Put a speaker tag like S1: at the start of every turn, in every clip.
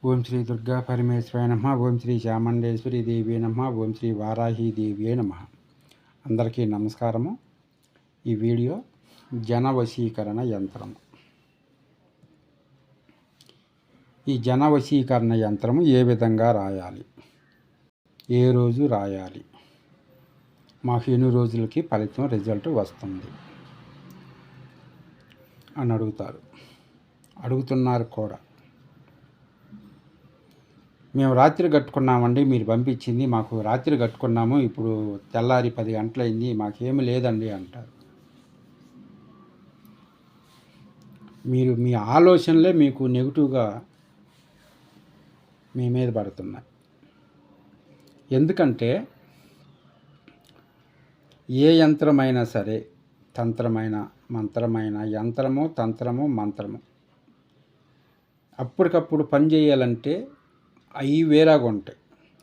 S1: ఓం శ్రీ దుర్గా పరమేశ్వరాయ నమః. ఓం శ్రీ చాముండేశ్వరి దేవి నమః. ఓం శ్రీ వారాహి దేవి నమః. అందరికీ నమస్కారము. ఈ వీడియో జన వశీకరణ యంత్రము. ఈ జన వశీకరణ యంత్రము ఏ విధంగా రాయాలి, ఏ రోజు రాయాలి, మాకు ఎన్ని రోజులకి ఫలితం రిజల్ట్ వస్తుంది అని అడుగుతున్నారు కూడా. మేము రాత్రి కట్టుకున్నామండి, మీరు పంపించింది మాకు రాత్రి కట్టుకున్నాము, ఇప్పుడు తెల్లారి 10 గంటలైంది, మాకేమి లేదండి అంటారు. మీరు మీ ఆలోచనలే మీకు నెగిటివ్గా మీ మీద పడుతున్నాయి. ఎందుకంటే ఏ యంత్రమైనా సరే, తంత్రమైన మంత్రమైన, యంత్రము తంత్రము మంత్రము అప్పటికప్పుడు పని చేయాలంటే అవి వేరేగా ఉంటాయి.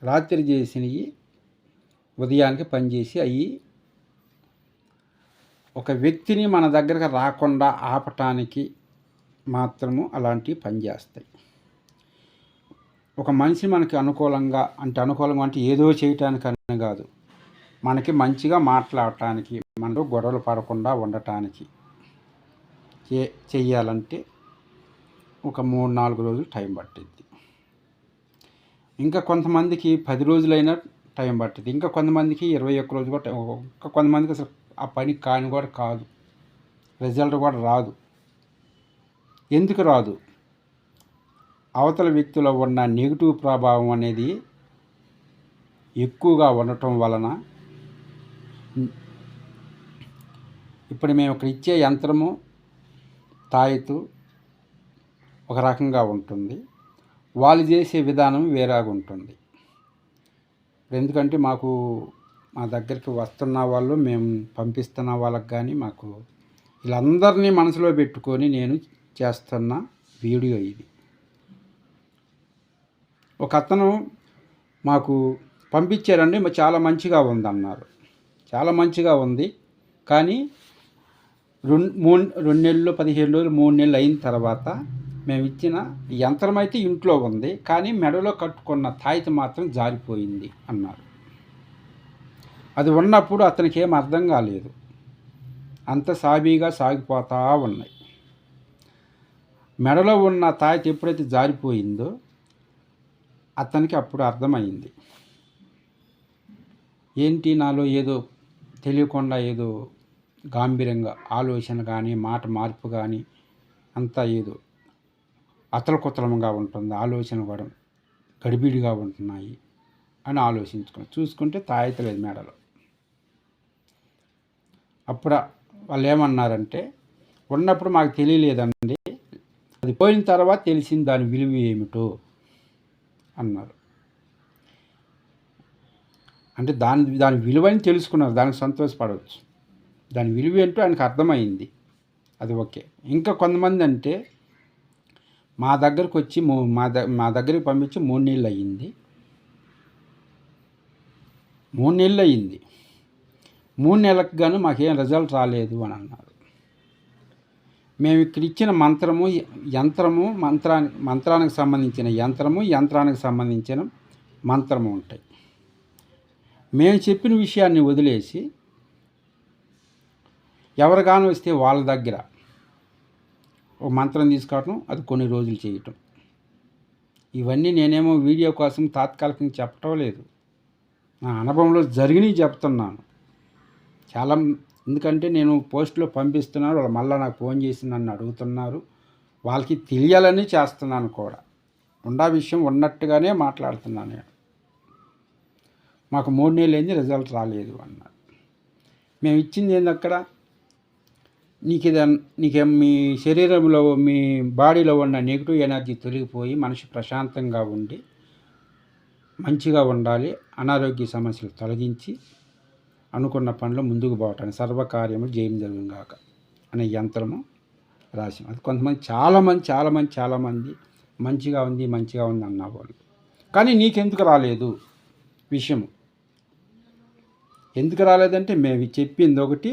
S1: రాత్రి చేసినవి ఉదయానికి పనిచేసి అవి ఒక వ్యక్తిని మన దగ్గరకు రాకుండా ఆపటానికి మాత్రము అలాంటివి పనిచేస్తాయి. ఒక మనిషి మనకి అనుకూలంగా అంటే ఏదో చేయటానికని కాదు, మనకి మంచిగా మాట్లాడటానికి, మనలో గొడవలు పడకుండా ఉండటానికి చెయ్యాలంటే ఒక 3-4 రోజులు టైం పట్టింది. ఇంకా కొంతమందికి 10 రోజులైనా టైం పట్టింది. ఇంకా కొంతమందికి 21 రోజు కూడా ఇంకా కొంతమందికి అసలు ఆ పని కాని కూడా కాదు, రిజల్ట్ కూడా రాదు. ఎందుకు రాదు? అవతల వ్యక్తిలో ఉన్న నెగిటివ్ ప్రభావం అనేది ఎక్కువగా ఉండటం వలన. ఇప్పుడు మేము ఇక్కడ ఇచ్చే యంత్రము తాయెత్తు ఒక రకంగా ఉంటుంది, వాళ్ళు చేసే విధానం వేరేగా ఉంటుంది. ఎందుకంటే మా దగ్గరికి వస్తున్న వాళ్ళు, మేము పంపిస్తున్న వాళ్ళకి కానీ, మాకు వీళ్ళందరినీ మనసులో పెట్టుకొని నేను చేస్తున్న వీడియో ఇది. ఒక అతను మాకు పంపించారండి, చాలా మంచిగా ఉందన్నారు. చాలా మంచిగా ఉంది, కానీ 2 నెలలు 15 రోజులు 3 నెలలు అయిన తర్వాత మేము ఇచ్చిన యంత్రం అయితే ఇంట్లో ఉంది, కానీ మెడలో కట్టుకున్న తాయిత మాత్రం జారిపోయింది అన్నారు. అది ఉన్నప్పుడు అతనికి ఏం అర్థం కాలేదు, అంత సాబీగా సాగిపోతూ ఉన్నాయి. మెడలో ఉన్న తాయిత ఎప్పుడైతే జారిపోయిందో అతనికి అప్పుడు అర్థమైంది, ఏంటి నాలో ఏదో తెలియకుండా ఏదో గాంభీర్యంగా ఆలోచన కానీ, మాట మార్పు కానీ, అంతా ఏదో అతలకుతలంగా ఉంటుంది, ఆలోచన కూడా గడిబిడిగా ఉంటున్నాయి అని చూసుకుంటే తాయిత లేదు మేడలో. అప్పుడు వాళ్ళు ఏమన్నారంటే, ఉన్నప్పుడు మాకు తెలియలేదండి, అది పోయిన తర్వాత తెలిసింది దాని విలువ ఏమిటో అన్నారు. అంటే దాని విలువని తెలుసుకున్నారు, దానికి సంతోషపడవచ్చు. దాని విలువ ఏంటో ఆయనకు అర్థమైంది, అది ఓకే. ఇంకా కొంతమంది అంటే మా దగ్గరకు వచ్చి మా దగ్గరికి పంపించి 3 నెలలు అయ్యింది. 3 నెలలు అయ్యింది, 3 నెలలకు గాను మాకేం రిజల్ట్ రాలేదు అని అన్నారు. మేము ఇక్కడ ఇచ్చిన మంత్రానికి సంబంధించిన యంత్రానికి సంబంధించిన మంత్రము ఉంటాయి. మేము చెప్పిన విషయాన్ని వదిలేసి ఎవరిగానో వస్తే వాళ్ళ దగ్గర ఒక మంత్రం తీసుకోవటం, అది కొన్ని రోజులు చేయటం. ఇవన్నీ నేనేమో వీడియో కోసం తాత్కాలికంగా చెప్పటం లేదు, నా అనుభవంలో జరిగినవి చెప్తున్నాను. ఎందుకంటే నేను పోస్టులో పంపిస్తున్నాను, వాళ్ళు మళ్ళీ నాకు ఫోన్ చేసి నన్ను అడుగుతున్నారు, వాళ్ళకి తెలియాలని చేస్తున్నాను కూడా. విషయం ఉన్నట్టుగానే మాట్లాడుతున్నాను నేను. మాకు 3 నెలలు అయింది, రిజల్ట్ రాలేదు అన్నారు. మేము ఇచ్చింది ఏంది అక్కడ, నీకేం మీ శరీరంలో, మీ బాడీలో ఉన్న నెగిటివ్ ఎనర్జీ తొలగిపోయి మనిషి ప్రశాంతంగా ఉండి మంచిగా ఉండాలి, అనారోగ్య సమస్యలు తొలగించి అనుకున్న పనులు ముందుకు పోవటానికి సర్వకార్యము జయం జరుగుగాక అనే యంత్రము రాసాం. అది కొంతమంది చాలామంది మంచిగా ఉంది అన్నవాళ్ళు. కానీ నీకెందుకు రాలేదు విషయము? ఎందుకు రాలేదంటే మేము చెప్పింది ఒకటి,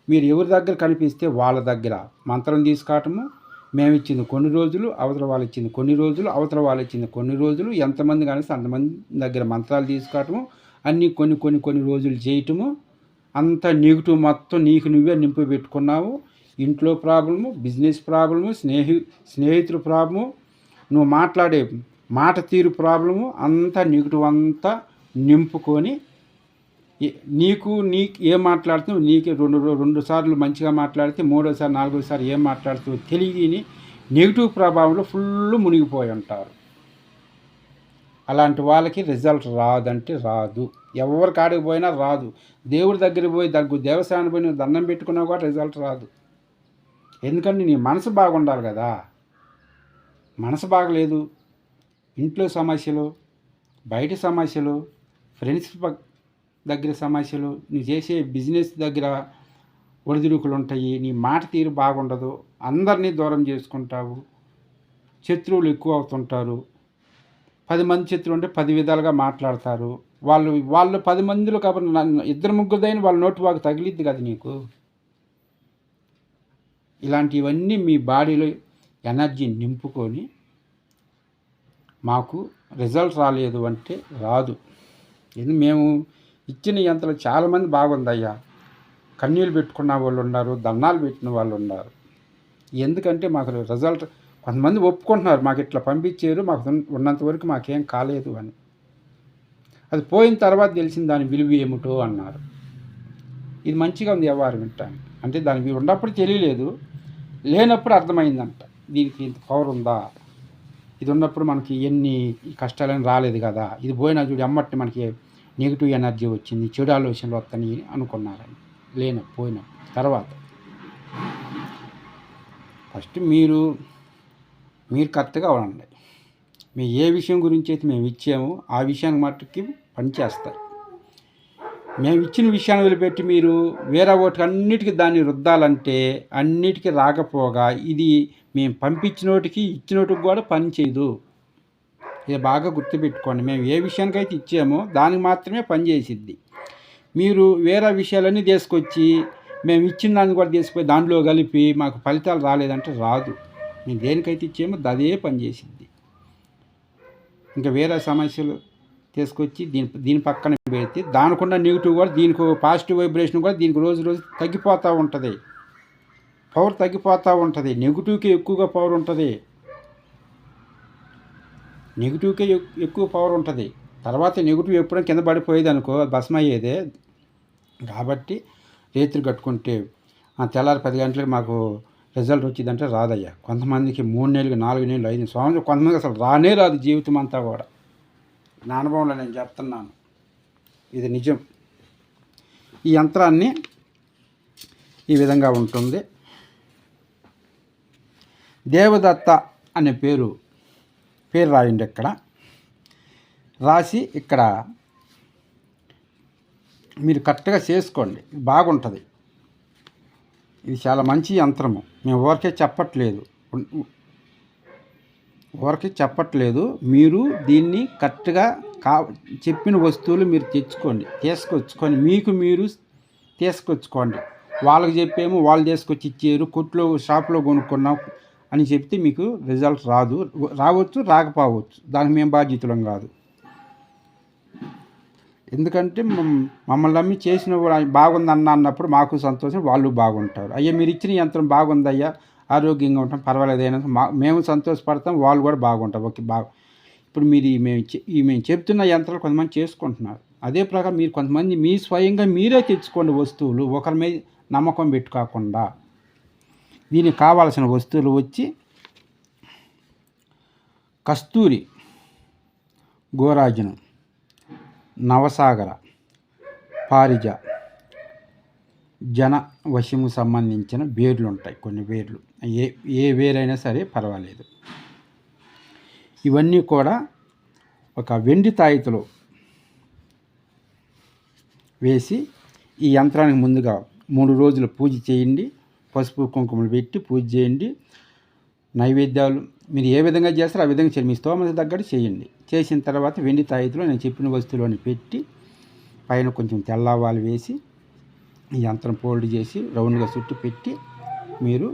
S1: మీరు ఎవరి దగ్గర కనిపిస్తే వాళ్ళ దగ్గర మంత్రం తీసుకోవటము, మేము ఇచ్చింది కొన్ని రోజులు, అవతల వాళ్ళు ఇచ్చింది కొన్ని రోజులు, అవతల వాళ్ళు ఇచ్చింది కొన్ని రోజులు, ఎంతమంది కానీ అంతమంది దగ్గర మంత్రాలు తీసుకోవటము, అన్నీ కొన్ని రోజులు చేయటము, అంత నెగిటివ్ మొత్తం నీకు నువ్వే నింపు పెట్టుకున్నావు. ఇంట్లో ప్రాబ్లము, బిజినెస్ ప్రాబ్లము, స్నేహితుల ప్రాబ్లము, నువ్వు మాట్లాడే మాట తీరు ప్రాబ్లము, అంతా నెగిటివ్ అంతా నింపుకొని నీకు ఏం మాట్లాడుతావు, నీకే రెండు సార్లు మంచిగా మాట్లాడితే మూడోసారి నాలుగోసారి ఏం మాట్లాడుతావు తెలియని నెగిటివ్ ప్రభావంలో ఫుల్ మునిగిపోయి ఉంటారు. అలాంటి వాళ్ళకి రిజల్ట్ రాదంటే రాదు. ఎవరి కాడికి పోయినా రాదు. దేవుడి దగ్గరికి పోయి దేవస్థానం పోయి నువ్వు దండం పెట్టుకున్నా కూడా రిజల్ట్ రాదు. ఎందుకంటే నీ మనసు బాగుండాలి కదా. మనసు బాగలేదు, ఇంట్లో సమస్యలు, బయట సమస్యలు, ఫ్రెండ్స్ దగ్గర సమస్యలు, నువ్వు చేసే బిజినెస్ దగ్గర ఒడిదుడుకులు ఉంటాయి, నీ మాట తీరు బాగుండదు, అందరినీ దూరం చేసుకుంటావు, శత్రువులు ఎక్కువ అవుతుంటారు. 10 మంది శత్రువులు ఉంటే 10 విధాలుగా మాట్లాడతారు. వాళ్ళు 10 మందిలో కాబట్టి ఇద్దరు ముగ్గురుదైన వాళ్ళ నోటి వాకు తగిలిద్ది కదా నీకు. ఇలాంటివన్నీ మీ బాడీలో ఎనర్జీ నింపుకొని మాకు రిజల్ట్ రాలేదు అంటే రాదు. ఇది మేము ఇచ్చిన యంత్రాలు చాలామంది బాగుందయ్యా, కన్నీళ్ళు పెట్టుకున్న వాళ్ళు ఉన్నారు, దండాలు పెట్టిన వాళ్ళు ఉన్నారు. ఎందుకంటే మాకు రిజల్ట్ కొంతమంది ఒప్పుకుంటున్నారు, మాకు ఇట్లా పంపించారు, మాకు ఉన్నంత వరకు మాకేం కాలేదు అని. అది పోయిన తర్వాత తెలిసింది దాని విలువ ఏమిటో అన్నారు. ఇది మంచిగా ఉంది వ్యవహారం వింటాను. అంటే దానికి ఉన్నప్పుడు తెలియలేదు, లేనప్పుడు అర్థమైందంట దీనికి ఇంత పవర్ ఉందా, ఇది ఉన్నప్పుడు మనకి ఎన్ని కష్టాలని రాలేదు కదా, ఇది పోయినా చూడు అమ్మట్టి మనకి నెగిటివ్ ఎనర్జీ వచ్చింది, చెడు ఆలోచనలు వస్తాయి అనుకున్నారని. పోయిన తర్వాత ఫస్ట్ మీరు కరెక్ట్గా ఉండండి. మేము ఏ విషయం గురించి అయితే మేము ఇచ్చామో ఆ విషయానికి మట్టుకి పనిచేస్తాయి. మేము ఇచ్చిన విషయాన్ని వదిలిపెట్టి మీరు వేరే ఓటికి అన్నిటికీ దాన్ని రుద్దాలంటే అన్నిటికీ రాకపోగా ఇది మేము పంపించినోటికి ఇచ్చినోటికి కూడా పని చేయదు. ఇది బాగా గుర్తుపెట్టుకోండి. మేము ఏ విషయానికైతే ఇచ్చామో దానికి మాత్రమే పనిచేసిద్ది. మీరు వేరే విషయాలన్నీ తీసుకొచ్చి మేము ఇచ్చిన దాన్ని కూడా తీసుకుపోయి దాంట్లో కలిపి మాకు ఫలితాలు రాలేదంటే రాదు. మేము దేనికైతే ఇచ్చామో అదే పనిచేసిద్ది. ఇంకా వేరే సమస్యలు తీసుకొచ్చి దీని పక్కన పెడితే దానికున్న నెగిటివ్ కూడా దీనికి పాజిటివ్ వైబ్రేషన్ కూడా దీనికి రోజు తగ్గిపోతూ ఉంటుంది, పవర్ తగ్గిపోతూ ఉంటుంది. నెగిటివ్కి ఎక్కువగా పవర్ ఉంటుంది, నెగిటివ్కే ఎక్కువ పవర్ ఉంటుంది. తర్వాత నెగిటివ్ ఎప్పుడైనా కింద పడిపోయేది అనుకో, అది భస్మ అయ్యేదే. కాబట్టి రేత్రి కట్టుకుంటే తెల్లారి 10 గంటలకు మాకు రిజల్ట్ వచ్చిందంటే రాదయ్యా. కొంతమందికి 3 నెలలు 4 నెలలు 5 సంవత్సరాలు, కొంతమందికి అసలు రానే రాదు జీవితం అంతా కూడా. నా అనుభవంలో నేను చెప్తున్నాను, ఇది నిజం. ఈ యంత్రాన్ని ఈ విధంగా ఉంటుంది. దేవదత్త అనే పేరు రాయండి. ఇక్కడ రాసి ఇక్కడ మీరు కరెక్ట్గా చేసుకోండి, బాగుంటుంది. ఇది చాలా మంచి యంత్రము. మేము ఊరికే చెప్పట్లేదు. మీరు దీన్ని కరెక్ట్గా చెప్పిన వస్తువులు మీరు తీసుకొచ్చుకొని మీకు మీరు తీసుకొచ్చుకోండి. వాళ్ళకి చెప్పేమో వాళ్ళు తీసుకొచ్చి ఇచ్చారు, కొట్లో షాప్లో కొనుక్కున్నాం అని చెప్తే మీకు రిజల్ట్ రావచ్చు, రాకపోవచ్చు. దానికి మేము బాధ్యతలం కాదు. ఎందుకంటే మమ్మల్ని నమ్మి చేసిన బాగుందన్న అన్నప్పుడు మాకు సంతోషం, వాళ్ళు బాగుంటారు. అయ్యా మీరు ఇచ్చిన యంత్రం బాగుందయ్యా, ఆరోగ్యంగా ఉంటాం, పర్వాలేదు అయినా మేము సంతోషపడతాం, వాళ్ళు కూడా బాగుంటారు. ఓకే ఇప్పుడు మీరు మేము చెప్తున్న యంత్రాలు కొంతమంది చేసుకుంటున్నారు. అదే ప్రకారం మీరు కొంతమంది మీ స్వయంగా మీరే తెచ్చుకోండి వస్తువులు, ఒకరి మీద నమ్మకం పెట్టుకోకుండా. దీనికి కావాల్సిన వస్తువులు వచ్చి కస్తూరి, గోరాజనం, నవసాగర, పారిజ, జన వశము సంబంధించిన వేర్లు ఉంటాయి. కొన్ని వేర్లు ఏ వేరైనా సరే పర్వాలేదు. ఇవన్నీ కూడా ఒక వెండి తాయితలో వేసి ఈ యంత్రానికి ముందుగా 3 రోజులు పూజ చేయండి. పసుపు కుంకుమలు పెట్టి పూజ చేయండి. నైవేద్యాలు మీరు ఏ విధంగా చేస్తారో ఆ విధంగా చేయండి. మీ స్తోమత తగ్గట్టు చేయండి. చేసిన తర్వాత వెండి తాయితలో నేను చెప్పిన వస్తువులను పెట్టి పైన కొంచెం తెల్లవాలు వేసి ఈ యంత్రం ఫోల్డ్ చేసి రౌండ్గా చుట్టూ పెట్టి మీరు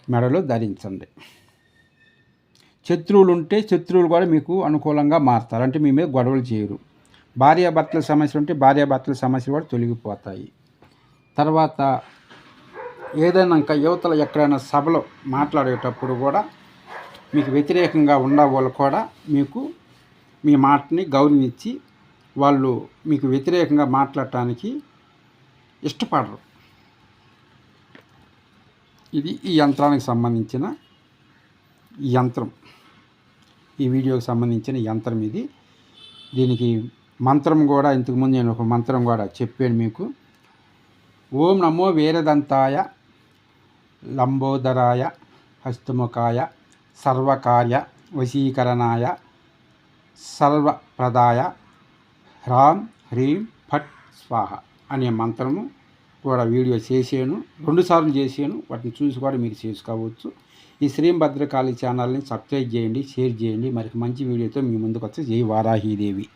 S1: మెడలో ధరించండి. శత్రువులు ఉంటే శత్రువులు కూడా మీకు అనుకూలంగా మారుతారు, అంటే మీ మీద గొడవలు చేయరు. భార్యాభర్తల సమస్యలు ఉంటే భార్యాభర్తల సమస్యలు కూడా తొలగిపోతాయి. తర్వాత ఏదైనా ఇంకా యువతలు ఎక్కడైనా సభలో మాట్లాడేటప్పుడు కూడా మీకు వ్యతిరేకంగా ఉన్న వాళ్ళు కూడా మీకు మీ మాటని గౌరవించి వాళ్ళు మీకు వ్యతిరేకంగా మాట్లాడటానికి ఇష్టపడరు. ఇది ఈ యంత్రానికి సంబంధించిన యంత్రం, ఈ వీడియోకి సంబంధించిన యంత్రం ఇది. దీనికి మంత్రం కూడా ఇంతకుముందు నేను ఒక మంత్రం కూడా చెప్పాను మీకు. ఓం నమో వీరదంతాయ లంబోదరాయ హస్తముఖాయ సర్వకార్య వశీకరణాయ సర్వప్రదాయ హ్రాం హ్రీం ఫట్ స్వాహ అనే మంత్రము కూడా వీడియో చేసాను, 2 సార్లు చేసాను. వాటిని చూసి కూడా మీరు చేసుకోవచ్చు. ఈ శ్రీ భద్రకాళి ఛానల్ని సబ్స్క్రైబ్ చేయండి, షేర్ చేయండి. మరి మంచి వీడియోతో మీ ముందుకు వచ్చి జై వారాహీదేవి.